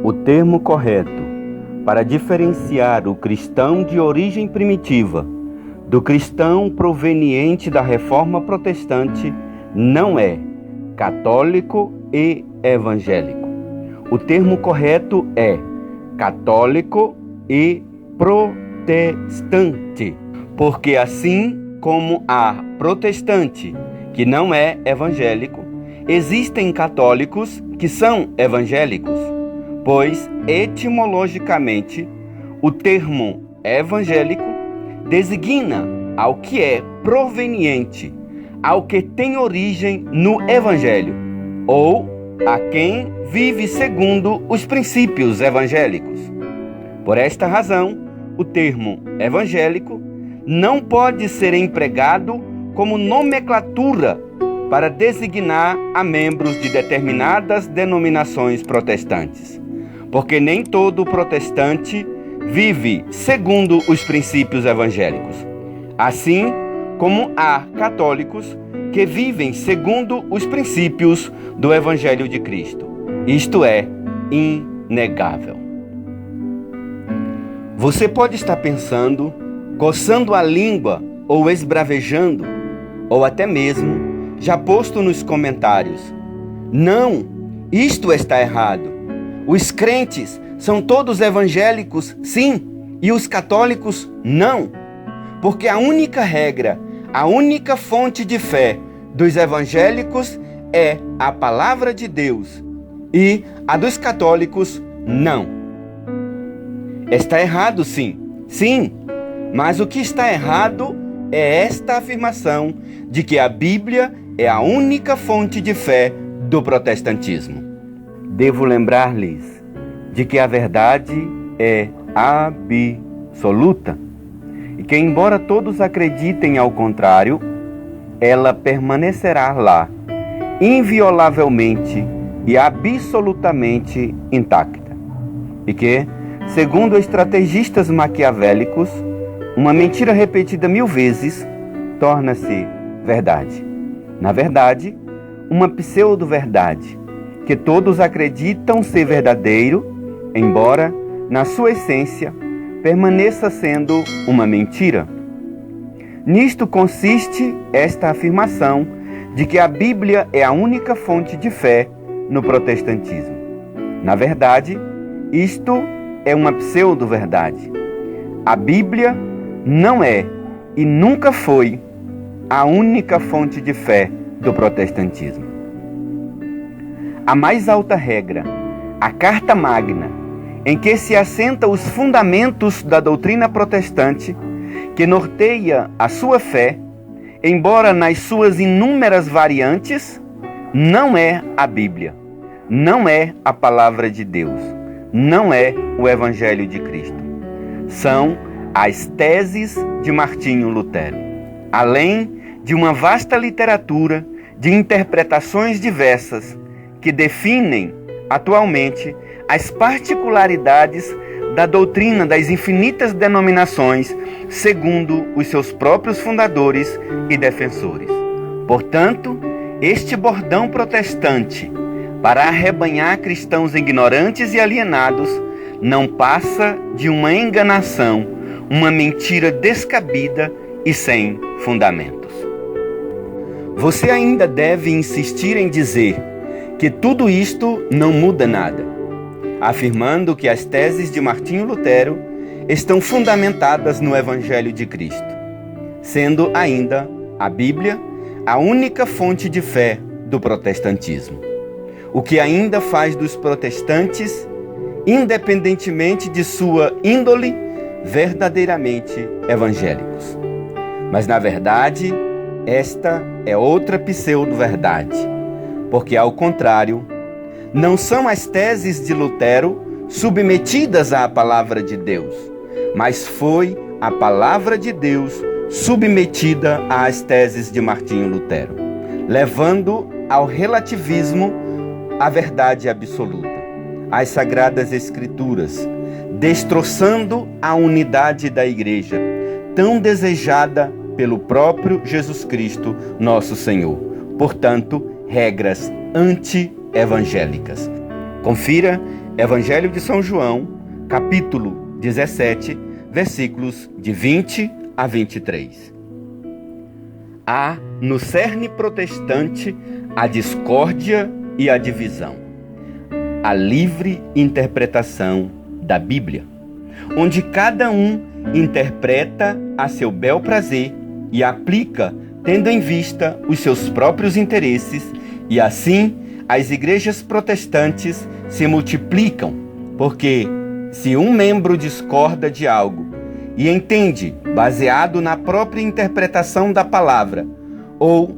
O termo correto para diferenciar o cristão de origem primitiva do cristão proveniente da Reforma Protestante não é católico e evangélico. O termo correto é católico e protestante, porque assim como há protestante que não é evangélico, existem católicos que são evangélicos, pois etimologicamente o termo evangélico designa ao que é proveniente, ao que tem origem no evangelho, ou a quem vive segundo os princípios evangélicos. Por esta razão, o termo evangélico não pode ser empregado como nomenclatura para designar a membros de determinadas denominações protestantes, porque nem todo protestante vive segundo os princípios evangélicos, assim como há católicos que vivem segundo os princípios do Evangelho de Cristo. Isto é inegável. Você pode estar pensando, coçando a língua ou esbravejando, ou até mesmo já posto nos comentários: não, isto está errado. Os crentes são todos evangélicos, sim, e os católicos não. Porque a única regra, a única fonte de fé dos evangélicos é a palavra de Deus e a dos católicos não. Está errado, sim, sim, mas o que está errado é esta afirmação de que a Bíblia é a única fonte de fé do protestantismo. Devo lembrar-lhes de que a verdade é absoluta e que, embora todos acreditem ao contrário, ela permanecerá lá, inviolavelmente e absolutamente intacta. E que, segundo estrategistas maquiavélicos, uma mentira repetida 1000 vezes torna-se verdade. Na verdade, uma pseudo-verdade, que todos acreditam ser verdadeiro, embora, na sua essência, permaneça sendo uma mentira. Nisto consiste esta afirmação de que a Bíblia é a única fonte de fé no protestantismo. Na verdade, isto é uma pseudo-verdade. A Bíblia não é e nunca foi a única fonte de fé do protestantismo. A mais alta regra, a Carta Magna, em que se assentam os fundamentos da doutrina protestante, que norteia a sua fé, embora nas suas inúmeras variantes, não é a Bíblia, não é a palavra de Deus, não é o Evangelho de Cristo. São as teses de Martinho Lutero, além de uma vasta literatura de interpretações diversas que definem atualmente as particularidades da doutrina das infinitas denominações segundo os seus próprios fundadores e defensores. Portanto, este bordão protestante para arrebanhar cristãos ignorantes e alienados não passa de uma enganação, uma mentira descabida e sem fundamentos. Você ainda deve insistir em dizer que tudo isto não muda nada, afirmando que as teses de Martinho Lutero estão fundamentadas no Evangelho de Cristo, sendo ainda a Bíblia a única fonte de fé do protestantismo, o que ainda faz dos protestantes, independentemente de sua índole, verdadeiramente evangélicos. Mas, na verdade, esta é outra pseudo-verdade, porque, ao contrário, não são as teses de Lutero submetidas à palavra de Deus, mas foi a palavra de Deus submetida às teses de Martinho Lutero, levando ao relativismo a verdade absoluta, as Sagradas Escrituras, destroçando a unidade da Igreja, tão desejada pelo próprio Jesus Cristo, nosso Senhor. Portanto, regras anti-evangélicas. Confira Evangelho de São João, capítulo 17, versículos de 20 a 23. Há no cerne protestante a discórdia e a divisão, a livre interpretação da Bíblia, onde cada um interpreta a seu bel prazer e aplica tendo em vista os seus próprios interesses, e assim as igrejas protestantes se multiplicam, porque se um membro discorda de algo e entende baseado na própria interpretação da palavra ou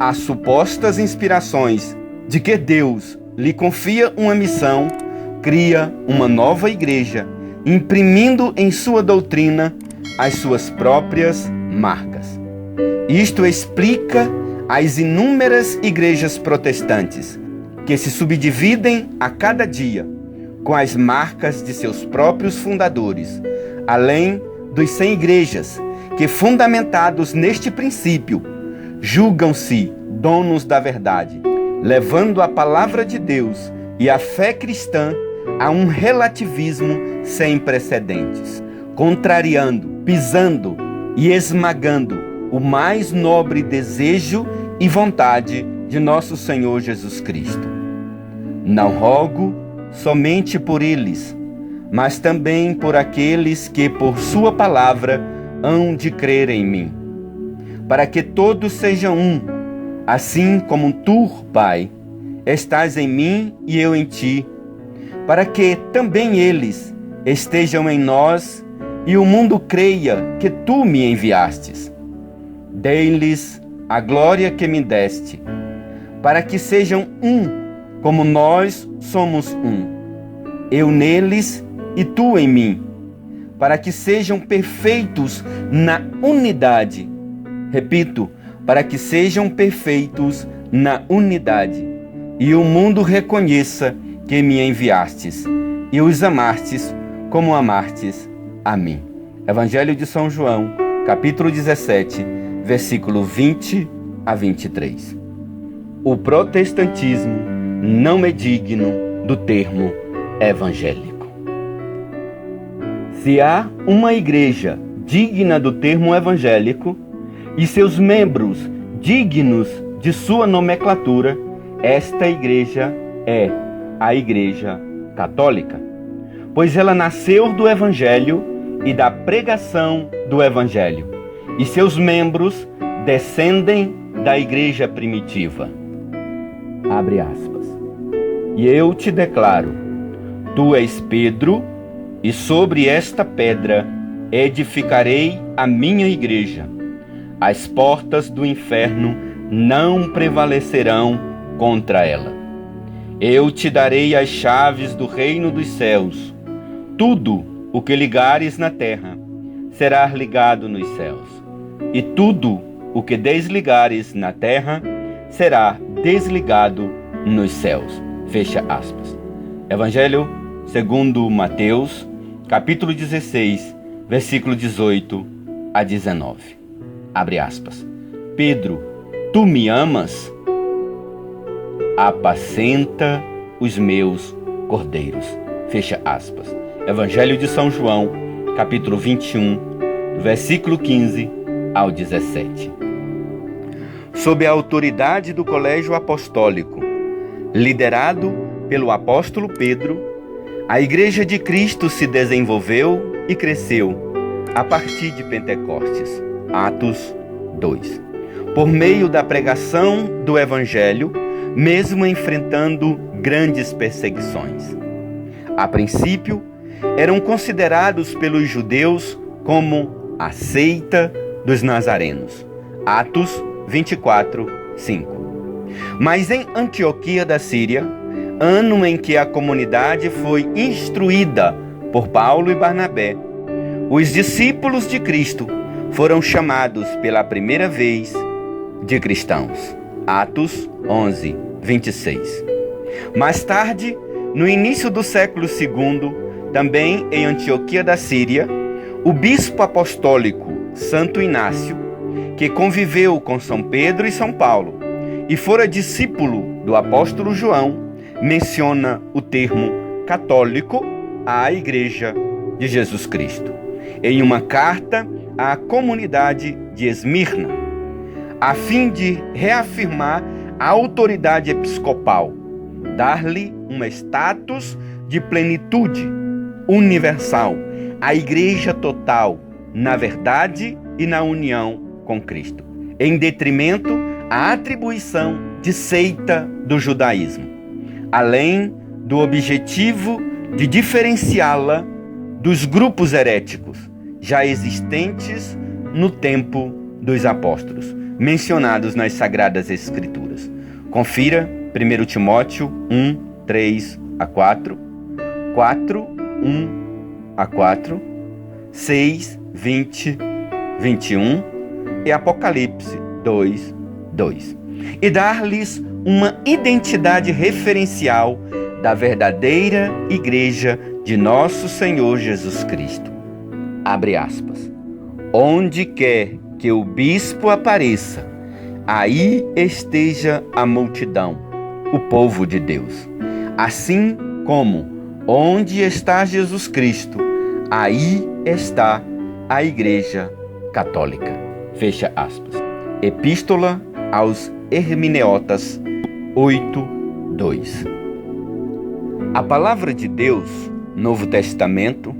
as supostas inspirações de que Deus lhe confia uma missão, cria uma nova igreja, imprimindo em sua doutrina as suas próprias marcas. Isto explica as inúmeras igrejas protestantes que se subdividem a cada dia com as marcas de seus próprios fundadores, além dos 100 igrejas que, fundamentados neste princípio, julgam-se donos da verdade, levando a palavra de Deus e a fé cristã a um relativismo sem precedentes, contrariando, pisando e esmagando o mais nobre desejo e vontade de nosso Senhor Jesus Cristo. Não rogo somente por eles, mas também por aqueles que por sua palavra hão de crer em mim, para que todos sejam um, assim como tu, Pai, estás em mim e eu em ti, para que também eles estejam em nós e o mundo creia que tu me enviastes. Dei-lhes a glória que me deste, para que sejam um, como nós somos um, eu neles e tu em mim, para que sejam perfeitos na unidade. Repito, para que sejam perfeitos na unidade, e o mundo reconheça que me enviastes, e os amastes como amastes a mim. Evangelho de São João, capítulo 17, versículo 20 a 23. O protestantismo não é digno do termo evangélico. Se há uma igreja digna do termo evangélico e seus membros dignos de sua nomenclatura, esta igreja é a Igreja Católica, pois ela nasceu do Evangelho e da pregação do Evangelho, e seus membros descendem da igreja primitiva. Abre aspas. E eu te declaro, tu és Pedro, e sobre esta pedra edificarei a minha igreja. As portas do inferno não prevalecerão contra ela. Eu te darei as chaves do reino dos céus. Tudo o que ligares na terra será ligado nos céus, e tudo o que desligares na terra será desligado nos céus. Fecha aspas. Evangelho segundo Mateus, capítulo 16, versículo 18 a 19. Abre aspas. Pedro, tu me amas? Apacenta os meus cordeiros. Fecha aspas. Evangelho de São João, capítulo 21, versículo 15 ao 17. Sob a autoridade do Colégio Apostólico, liderado pelo apóstolo Pedro, a Igreja de Cristo se desenvolveu e cresceu a partir de Pentecostes. Atos 2. Por meio da pregação do Evangelho, mesmo enfrentando grandes perseguições. A princípio, eram considerados pelos judeus como a seita dos nazarenos. Atos 24, 5. Mas em Antioquia da Síria, ano em que a comunidade foi instruída por Paulo e Barnabé, os discípulos de Cristo foram chamados pela primeira vez de cristãos. Atos 11, 26. Mais tarde, no início do século II, também em Antioquia da Síria, o bispo apostólico Santo Inácio, que conviveu com São Pedro e São Paulo e fora discípulo do apóstolo João, menciona o termo católico à Igreja de Jesus Cristo, em uma carta à comunidade de Esmirna, a fim de reafirmar a autoridade episcopal, dar-lhe um status de plenitude universal, a Igreja total, na verdade e na união com Cristo, em detrimento à atribuição de seita do judaísmo, além do objetivo de diferenciá-la dos grupos heréticos já existentes no tempo dos apóstolos, mencionados nas Sagradas Escrituras. Confira 1 Timóteo 1, 3 a 4, 4, 1 a 4, 6, 20, 21 e Apocalipse 2, 2. E dar-lhes uma identidade referencial da verdadeira Igreja de nosso Senhor Jesus Cristo. Abre aspas. Onde quer que o bispo apareça, aí esteja a multidão, o povo de Deus. Assim como onde está Jesus Cristo, aí está a Igreja Católica. Fecha aspas. Epístola aos Hermeneutas 8, 2. A palavra de Deus, Novo Testamento,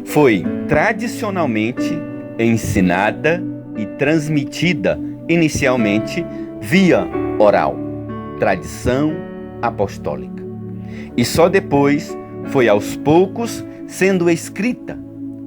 foi tradicionalmente ensinada e transmitida inicialmente via oral, tradição apostólica. E só depois foi aos poucos sendo escrita,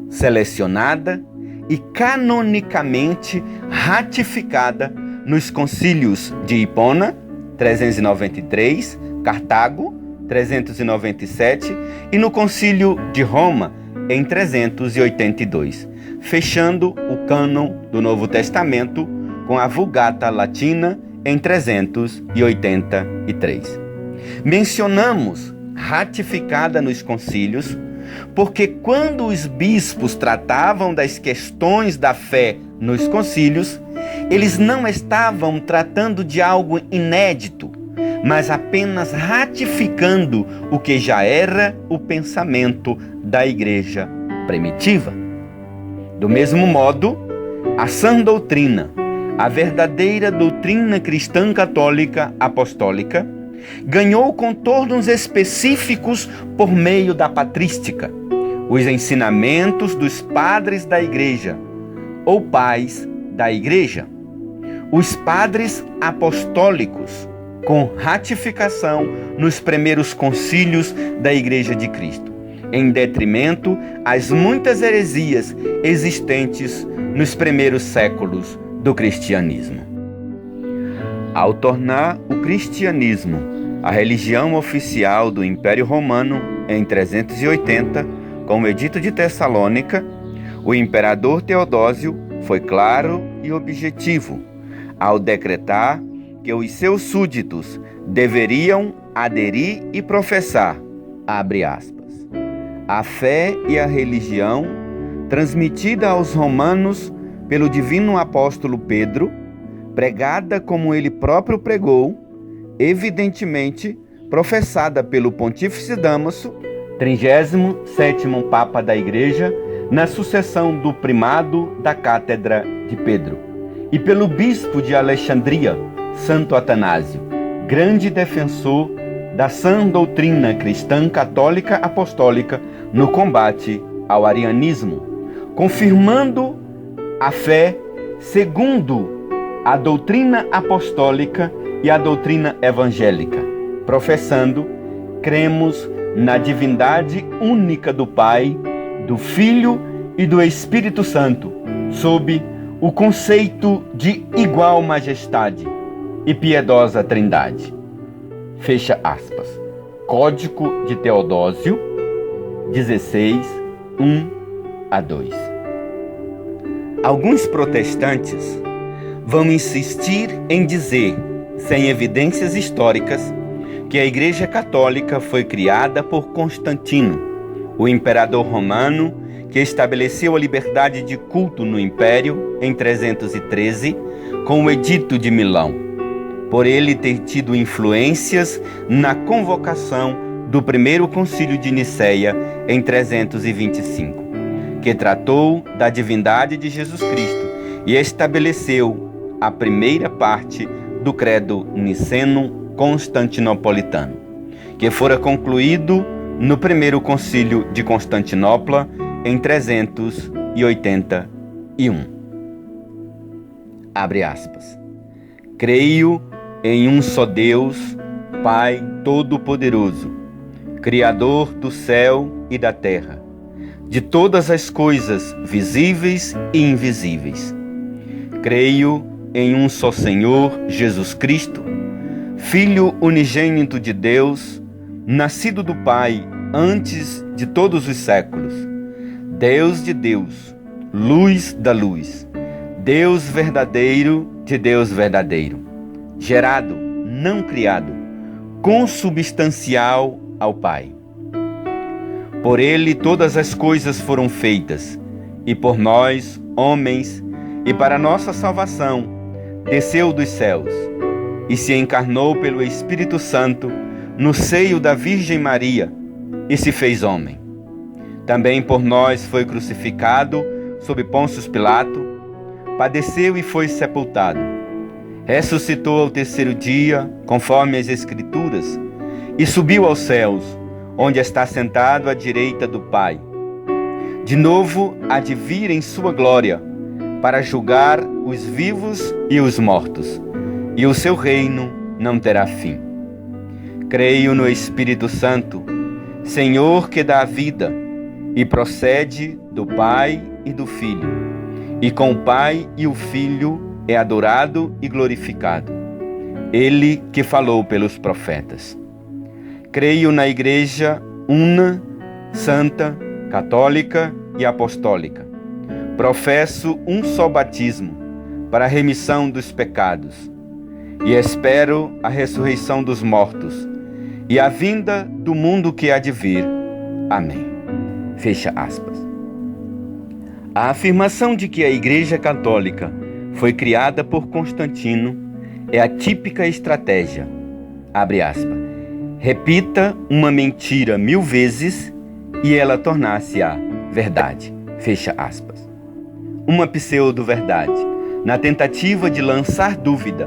selecionada e canonicamente ratificada nos concílios de Hipona, 393, Cartago, 397 e no concílio de Roma, em 382, fechando o cânon do Novo Testamento com a Vulgata Latina em 383. Mencionamos ratificada nos concílios porque quando os bispos tratavam das questões da fé nos concílios, eles não estavam tratando de algo inédito, mas apenas ratificando o que já era o pensamento da igreja primitiva. Do mesmo modo, a sã doutrina, a verdadeira doutrina cristã católica apostólica, ganhou contornos específicos por meio da patrística, os ensinamentos dos padres da igreja, ou pais da igreja, os padres apostólicos, com ratificação nos primeiros concílios da Igreja de Cristo, em detrimento às muitas heresias existentes nos primeiros séculos do cristianismo. Ao tornar o cristianismo a religião oficial do Império Romano em 380, com o Edito de Tessalônica, o imperador Teodósio foi claro e objetivo ao decretar que os seus súditos deveriam aderir e professar, abre aspas, a fé e a religião transmitida aos romanos pelo divino apóstolo Pedro, pregada como ele próprio pregou, evidentemente professada pelo Pontífice Damaso, 37º Papa da Igreja, na sucessão do primado da Cátedra de Pedro, e pelo Bispo de Alexandria, Santo Atanásio, grande defensor da sã doutrina cristã católica apostólica no combate ao arianismo, confirmando a fé segundo a doutrina apostólica e a doutrina evangélica, professando, cremos na divindade única do Pai, do Filho e do Espírito Santo, sob o conceito de igual majestade e piedosa trindade. Fecha aspas. Código de Teodósio 16, 1 a 2. Alguns protestantes vão insistir em dizer, sem evidências históricas, que a Igreja Católica foi criada por Constantino, o imperador romano que estabeleceu a liberdade de culto no Império em 313 com o Edito de Milão, por ele ter tido influências na convocação do primeiro concílio de Nicéia em 325, que tratou da divindade de Jesus Cristo e estabeleceu a primeira parte do credo niceno-constantinopolitano, que fora concluído no primeiro concílio de Constantinopla em 381. Abre aspas. Creio em um só Deus, Pai Todo-Poderoso, Criador do céu e da terra, de todas as coisas visíveis e invisíveis. Creio em um só Senhor, Jesus Cristo, Filho unigênito de Deus, nascido do Pai antes de todos os séculos, Deus de Deus, luz da luz, Deus verdadeiro de Deus verdadeiro, gerado, não criado, consubstancial ao Pai. Por ele todas as coisas foram feitas, e por nós, homens, e para nossa salvação, desceu dos céus, e se encarnou pelo Espírito Santo no seio da Virgem Maria, e se fez homem. Também por nós foi crucificado sob Pôncio Pilato, padeceu e foi sepultado. Ressuscitou ao terceiro dia, conforme as Escrituras, e subiu aos céus, onde está sentado à direita do Pai. De novo há de vir em sua glória, para julgar os vivos e os mortos, e o seu reino não terá fim. Creio no Espírito Santo, Senhor que dá a vida, e procede do Pai e do Filho, e com o Pai e o Filho é adorado e glorificado, ele que falou pelos profetas. Creio na Igreja una, santa, católica e apostólica. Professo um só batismo para a remissão dos pecados e espero a ressurreição dos mortos e a vinda do mundo que há de vir. Amém. Fecha aspas. A afirmação de que a Igreja Católica foi criada por Constantino é a típica estratégia. Abre aspas. Repita uma mentira 1000 vezes e ela tornar-se-á verdade. Fecha aspas. Uma pseudo-verdade, na tentativa de lançar dúvida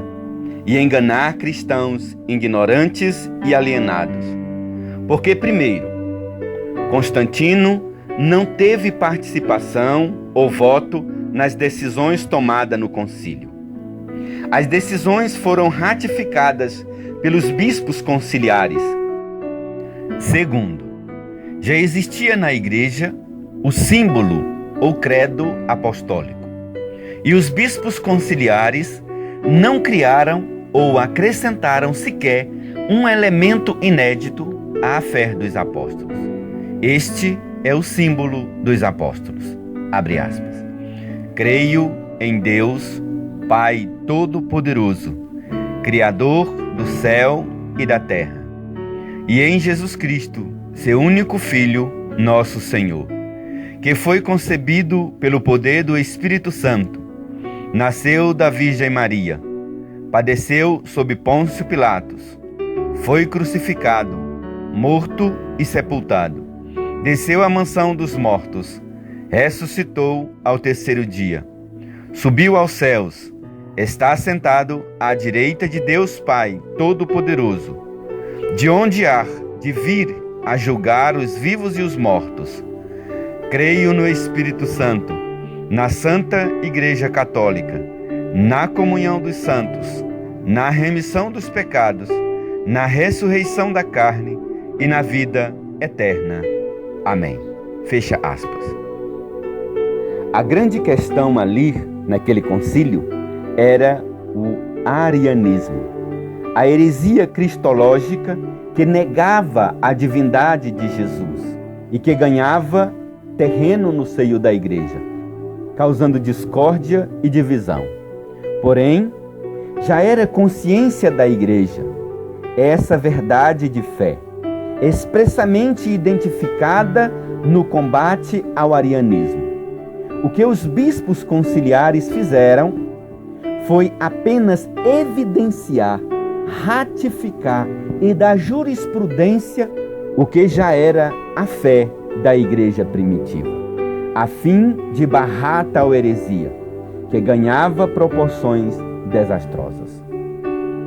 e enganar cristãos ignorantes e alienados. Porque, primeiro, Constantino não teve participação ou voto nas decisões tomadas no concílio. As decisões foram ratificadas pelos bispos conciliares. Segundo, já existia na Igreja o símbolo ou credo apostólico, e os bispos conciliares não criaram ou acrescentaram sequer um elemento inédito à fé dos apóstolos. Este é o símbolo dos apóstolos. Abre aspas. Creio em Deus, Pai Todo-Poderoso, Criador do céu e da terra, e em Jesus Cristo, seu único Filho, nosso Senhor, que foi concebido pelo poder do Espírito Santo, nasceu da Virgem Maria, padeceu sob Pôncio Pilatos, foi crucificado, morto e sepultado, desceu à mansão dos mortos, ressuscitou ao terceiro dia, subiu aos céus, está assentado à direita de Deus Pai Todo-Poderoso, de onde há de vir a julgar os vivos e os mortos. Creio no Espírito Santo, na Santa Igreja Católica, na comunhão dos santos, na remissão dos pecados, na ressurreição da carne e na vida eterna. Amém. Fecha aspas. A grande questão ali, naquele concílio, era o arianismo, a heresia cristológica que negava a divindade de Jesus e que ganhava terreno no seio da Igreja, causando discórdia e divisão. Porém, já era consciência da Igreja essa verdade de fé, expressamente identificada no combate ao arianismo. O que os bispos conciliares fizeram foi apenas evidenciar, ratificar e dar jurisprudência o que já era a fé da igreja primitiva, a fim de barrar tal heresia, que ganhava proporções desastrosas.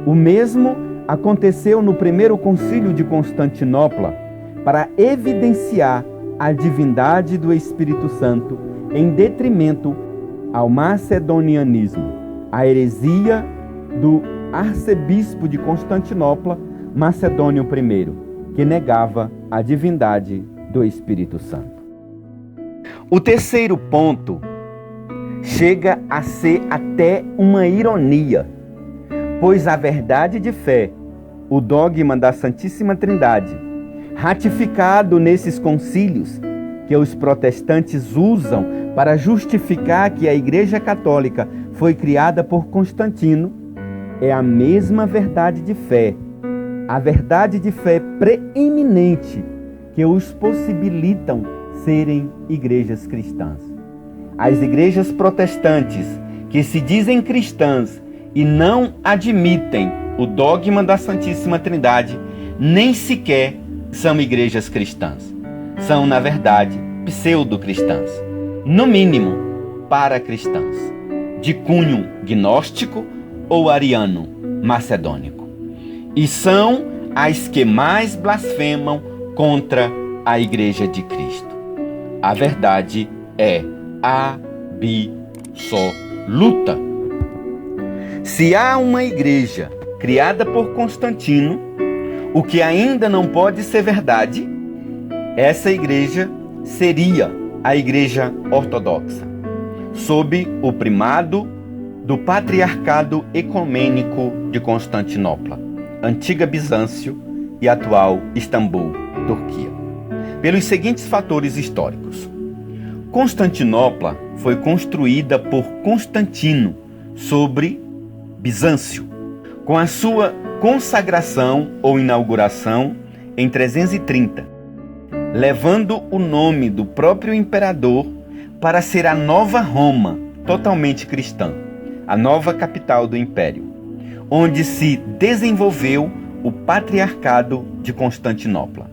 O mesmo aconteceu no primeiro concílio de Constantinopla, para evidenciar a divindade do Espírito Santo em detrimento ao macedonianismo, a heresia do arcebispo de Constantinopla, Macedônio I, que negava a divindade do Espírito Santo. O terceiro ponto chega a ser até uma ironia, pois a verdade de fé, o dogma da Santíssima Trindade, ratificado nesses concílios que os protestantes usam para justificar que a Igreja Católica foi criada por Constantino, é a mesma verdade de fé, a verdade de fé preeminente que os possibilitam serem igrejas cristãs. As igrejas protestantes que se dizem cristãs e não admitem o dogma da Santíssima Trindade, nem sequer são igrejas cristãs. São, na verdade, pseudo-cristãs, no mínimo, para-cristãs, de cunho gnóstico ou ariano macedônico. E são as que mais blasfemam contra a Igreja de Cristo. A verdade é absoluta. Se há uma igreja criada por Constantino, o que ainda não pode ser verdade, essa igreja seria a Igreja Ortodoxa, sob o primado do Patriarcado Ecumênico de Constantinopla, antiga Bizâncio e atual Istambul, Turquia, pelos seguintes fatores históricos. Constantinopla foi construída por Constantino sobre Bizâncio, com a sua consagração ou inauguração em 330, levando o nome do próprio imperador para ser a nova Roma, totalmente cristã, a nova capital do império, onde se desenvolveu o Patriarcado de Constantinopla,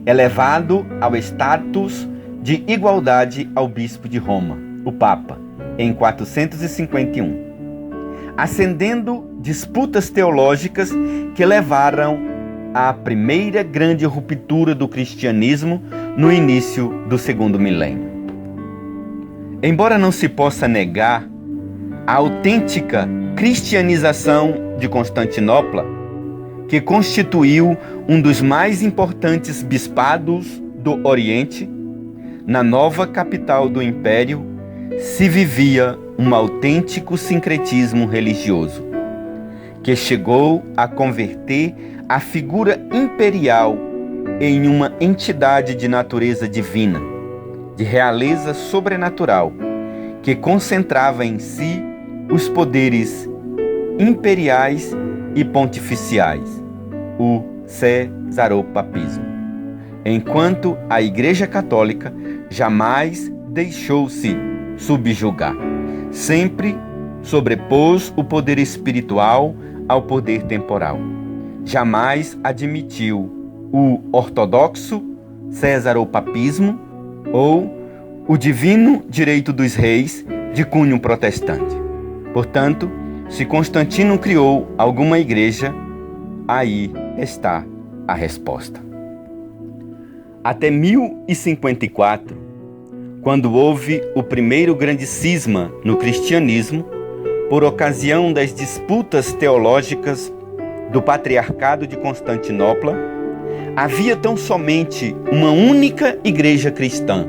elevado ao status de igualdade ao bispo de Roma, o Papa, em 451, acendendo disputas teológicas que levaram à primeira grande ruptura do cristianismo no início do segundo milênio. Embora não se possa negar a autêntica cristianização de Constantinopla, que constituiu um dos mais importantes bispados do Oriente, na nova capital do Império se vivia um autêntico sincretismo religioso, que chegou a converter a figura imperial em uma entidade de natureza divina, de realeza sobrenatural, que concentrava em si os poderes imperiais e pontificiais, o cesaropapismo, enquanto a Igreja Católica jamais deixou-se subjugar, sempre sobrepôs o poder espiritual ao poder temporal. Jamais admitiu o ortodoxo cesaropapismo ou o divino direito dos reis de cunho protestante. Portanto, se Constantino criou alguma igreja, aí está a resposta. Até 1054, quando houve o primeiro grande cisma no cristianismo, por ocasião das disputas teológicas do Patriarcado de Constantinopla, havia tão somente uma única igreja cristã,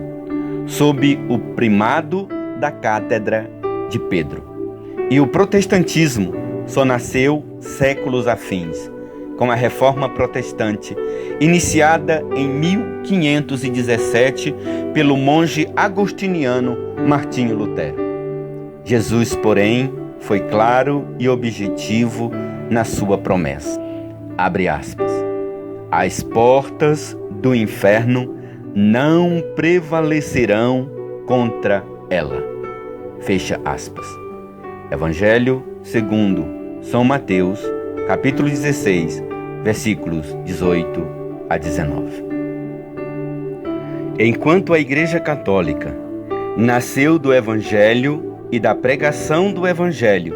sob o primado da Cátedra de Pedro. E o protestantismo só nasceu séculos afins, com a Reforma Protestante, iniciada em 1517 pelo monge agostiniano Martinho Lutero. Jesus, porém, foi claro e objetivo na sua promessa. Abre aspas. As portas do inferno não prevalecerão contra ela. Fecha aspas. Evangelho segundo São Mateus, capítulo 16, versículos 18 a 19. Enquanto a Igreja Católica nasceu do Evangelho e da pregação do Evangelho,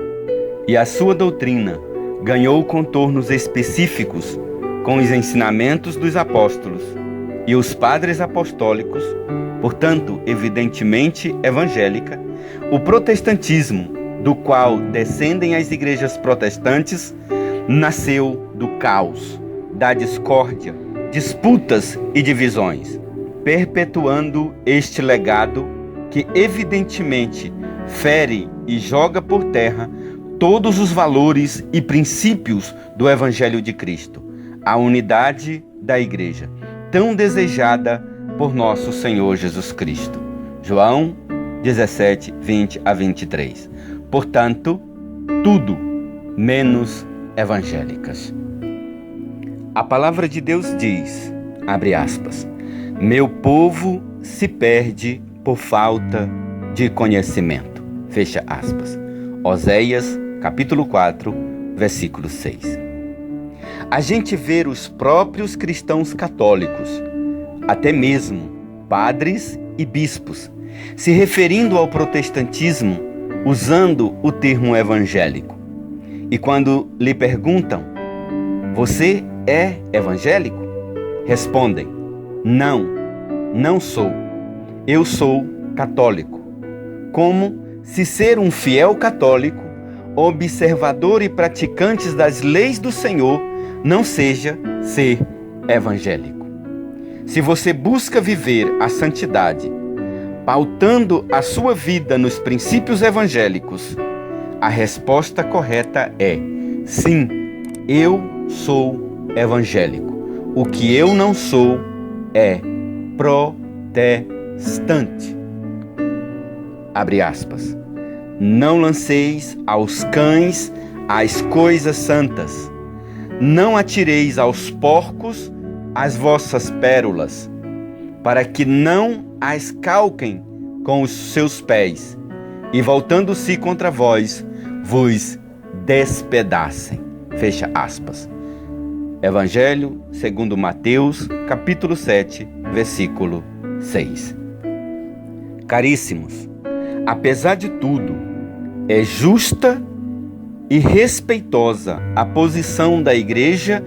e a sua doutrina ganhou contornos específicos com os ensinamentos dos apóstolos e os padres apostólicos, portanto, evidentemente evangélica, o protestantismo, do qual descendem as igrejas protestantes, nasceu do caos, da discórdia, disputas e divisões, perpetuando este legado que evidentemente fere e joga por terra todos os valores e princípios do Evangelho de Cristo, a unidade da Igreja, tão desejada por nosso Senhor Jesus Cristo. João 17, 20 a 23. Portanto, tudo menos evangélicas. A palavra de Deus diz, abre aspas, meu povo se perde por falta de conhecimento. Fecha aspas. Oséias, capítulo 4, versículo 6. A gente vê os próprios cristãos católicos, até mesmo padres e bispos, se referindo ao protestantismo usando o termo evangélico. E quando lhe perguntam, você é evangélico? Respondem, não sou. Eu sou católico. Como se ser um fiel católico, observador e praticante das leis do Senhor, não seja ser evangélico. Se você busca viver a santidade, pautando a sua vida nos princípios evangélicos, a resposta correta é: sim, eu sou evangélico. O que eu não sou é protestante. Abre aspas. Não lanceis aos cães as coisas santas. Não atireis aos porcos as vossas pérolas, para que não as calquem com os seus pés, e voltando-se contra vós, vos despedacem. Fecha aspas. Evangelho segundo Mateus, capítulo 7, versículo 6. Caríssimos, apesar de tudo, é justa e respeitosa a posição da Igreja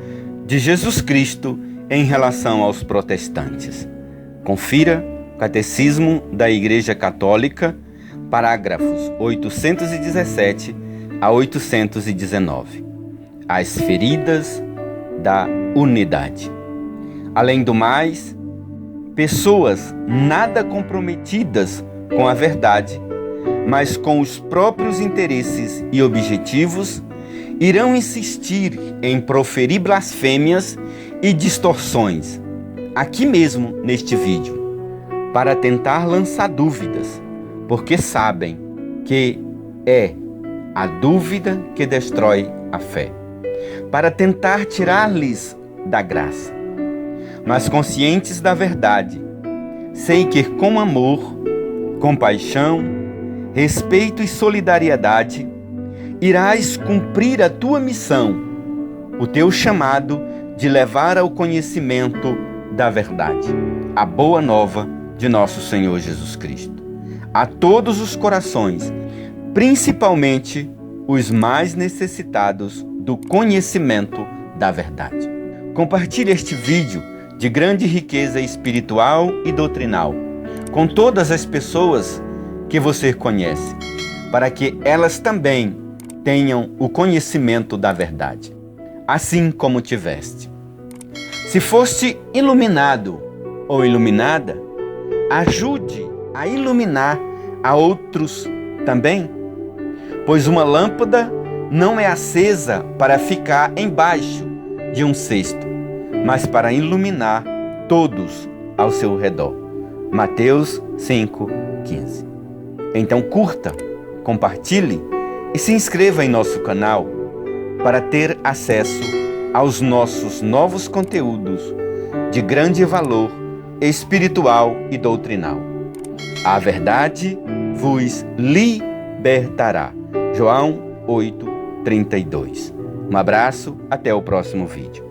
de Jesus Cristo em relação aos protestantes. Confira Catecismo da Igreja Católica, parágrafos 817 a 819. As feridas da unidade. Além do mais, pessoas nada comprometidas com a verdade, mas com os próprios interesses e objetivos, irão insistir em proferir blasfêmias e distorções, aqui mesmo neste vídeo, para tentar lançar dúvidas, porque sabem que é a dúvida que destrói a fé, para tentar tirar-lhes da graça. Mas conscientes da verdade, sei que com amor, compaixão, respeito e solidariedade, irás cumprir a tua missão, o teu chamado de levar ao conhecimento da verdade, a boa nova de nosso Senhor Jesus Cristo, a todos os corações, principalmente os mais necessitados do conhecimento da verdade. Compartilhe este vídeo de grande riqueza espiritual e doutrinal com todas as pessoas que você conhece, para que elas também tenham o conhecimento da verdade, assim como tiveste. Se foste iluminado ou iluminada, ajude a iluminar a outros também, pois uma lâmpada não é acesa para ficar embaixo de um cesto, mas para iluminar todos ao seu redor. Mateus 5:15. Então curta, compartilhe e se inscreva em nosso canal para ter acesso aos nossos novos conteúdos de grande valor espiritual e doutrinal. A verdade vos libertará. João 8:32. Um abraço, até o próximo vídeo.